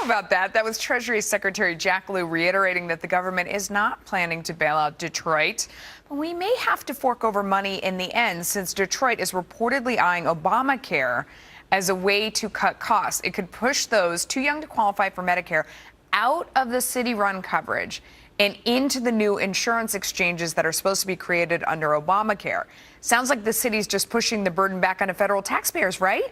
about that. That was Treasury Secretary Jack Lew reiterating that the government is not planning to bail out Detroit. But we may have to fork over money in the end, since Detroit is reportedly eyeing Obamacare as a way to cut costs. It could push those too young to qualify for Medicare out of the city-run coverage and into the new insurance exchanges that are supposed to be created under Obamacare. Sounds like the city's just pushing the burden back onto federal taxpayers, right?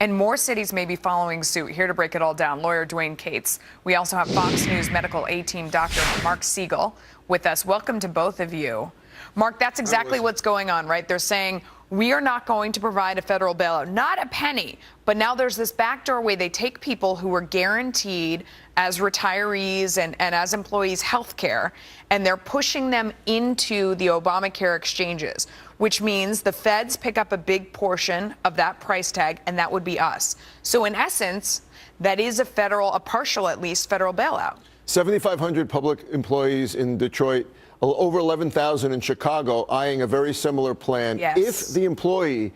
And more cities may be following suit. Here to break it all down, lawyer Dwane Cates. We also have Fox News medical A-team doctor Mark Siegel with us. Welcome to both of you. Mark, that's exactly what's going on, right? They're saying we are not going to provide a federal bailout, not a penny. But now there's this backdoor way they take people who were guaranteed as retirees and as employees health care, and they're pushing them into the Obamacare exchanges, which means the feds pick up a big portion of that price tag, and that would be us. So in essence, that is a partial at least, federal bailout. 7,500 public employees in Detroit, over 11,000 in Chicago, eyeing a very similar plan. Yes. If the employee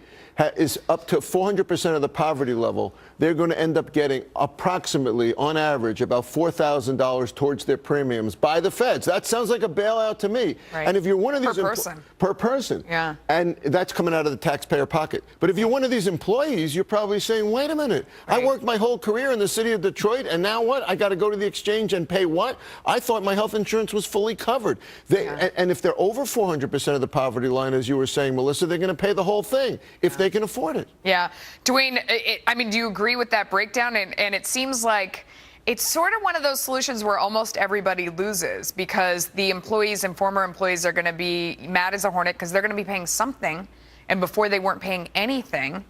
is up to 400% of the poverty level, they're going to end up getting approximately, on average, about $4,000 towards their premiums by the feds. That sounds like a bailout to me. Right. And if you're one of these per person, yeah, and that's coming out of the taxpayer pocket. But if you're one of these employees, you're probably saying, wait a minute, right, I worked my whole career in the city of Detroit, and now what? I got to go to the exchange and pay what? I thought my health insurance was fully covered. And if they're over 400% of the poverty line, as you were saying, Melissa, they're going to pay the whole thing if they can afford it. Yeah. Dwane, I mean, do you agree with that breakdown? And it seems like it's sort of one of those solutions where almost everybody loses, because the employees and former employees are going to be mad as a hornet because they're going to be paying something, and before they weren't paying anything.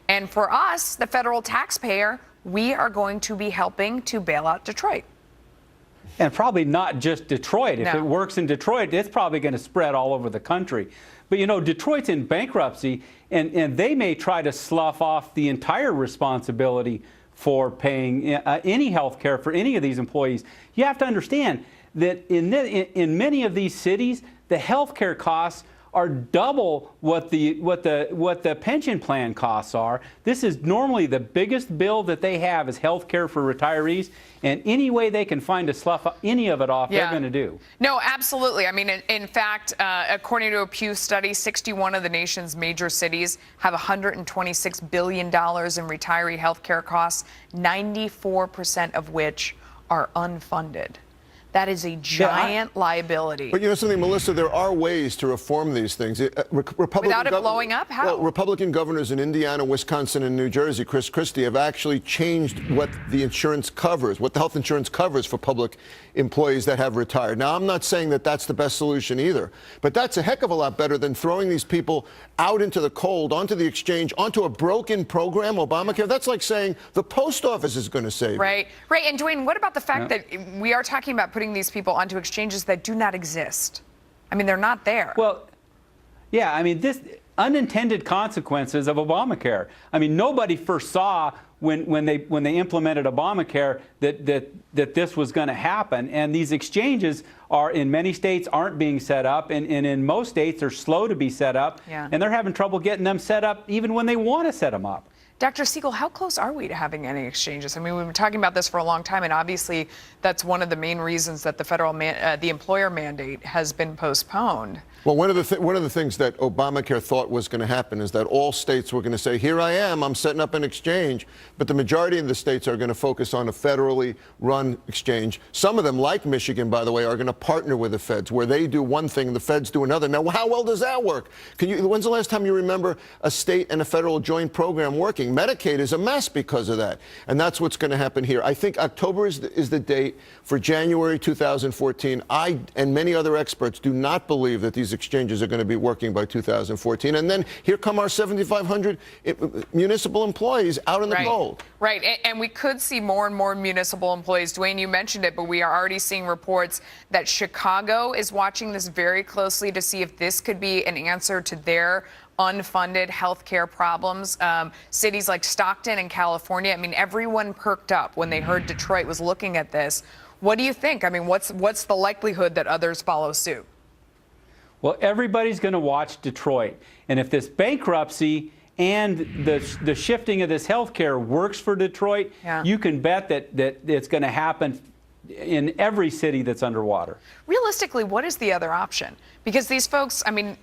And for us, the federal taxpayer, we are going to be helping to bail out Detroit. And probably not just Detroit. If it works in Detroit, it's probably going to spread all over the country. But, you know, Detroit's in bankruptcy, and they may try to slough off the entire responsibility for paying any health care for any of these employees. You have to understand that in many of these cities, the health care costs are double what the pension plan costs are. This is normally the biggest bill that they have is health care for retirees, and any way they can find to slough any of it off, they're going to do. No, absolutely. I mean, in fact, according to a Pew study, 61 of the nation's major cities have $126 billion in retiree health care costs, 94% of which are unfunded. That is a giant liability. But you know something, Melissa, there are ways to reform these things. Without it blowing up? How? Well, Republican governors in Indiana, Wisconsin, and New Jersey, Chris Christie, have actually changed what the insurance covers, what the health insurance covers for public employees that have retired. Now, I'm not saying that that's the best solution either, but that's a heck of a lot better than throwing these people out into the cold, onto the exchange, onto a broken program, Obamacare. That's like saying the post office is going to save you. Right. And Dwane, what about the fact that we are talking about putting these people onto exchanges that do not exist? I mean, they're not there. Well, yeah, I mean, this unintended consequences of Obamacare. I mean, nobody foresaw when they implemented Obamacare that this was going to happen. And these exchanges are, in many states, aren't being set up, and in most states are slow to be set up. Yeah. And they're having trouble getting them set up even when they want to set them up. Dr. Siegel, how close are we to having any exchanges? I mean, we've been talking about this for a long time, and obviously that's one of the main reasons that the employer mandate has been postponed. Well, one of the things that Obamacare thought was going to happen is that all states were going to say, here I am, I'm setting up an exchange. But the majority of the states are going to focus on a federally run exchange. Some of them, like Michigan, by the way, are going to partner with the feds, where they do one thing, the feds do another. Now, how well does that work? When's the last time you remember a state and a federal joint program working? Medicaid is a mess because of that. And that's what's going to happen here. I think October is the date for January 2014. I and many other experts do not believe that these exchanges are going to be working by 2014. And then here come our 7,500 municipal employees out in the cold. Right. And we could see more and more municipal employees. Dwane, you mentioned it, but we are already seeing reports that Chicago is watching this very closely to see if this could be an answer to their unfunded health care problems. Cities like Stockton and California, I mean, everyone perked up when they heard Detroit was looking at this. What do you think? I mean, what's the likelihood that others follow suit? Well, everybody's going to watch Detroit. And if this bankruptcy and the shifting of this health care works for Detroit, you can bet that it's going to happen in every city that's underwater. Realistically, what is the other option? Because these folks, I mean,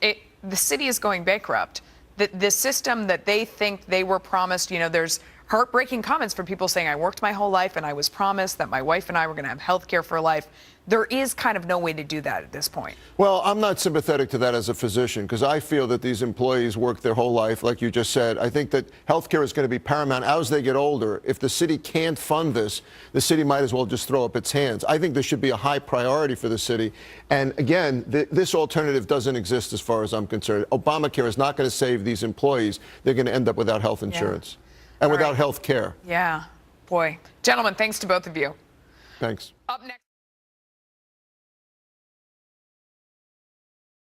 the city is going bankrupt. The system that they think they were promised, you know, there's heartbreaking comments from people saying, I worked my whole life and I was promised that my wife and I were going to have health care for life. There is kind of no way to do that at this point. Well, I'm not sympathetic to that as a physician because I feel that these employees work their whole life, like you just said. I think that health care is going to be paramount as they get older. If the city can't fund this, the city might as well just throw up its hands. I think this should be a high priority for the city. And again, this alternative doesn't exist as far as I'm concerned. Obamacare is not going to save these employees. They're going to end up without health insurance and without health care. Yeah, boy. Gentlemen, thanks to both of you. Thanks. Up next.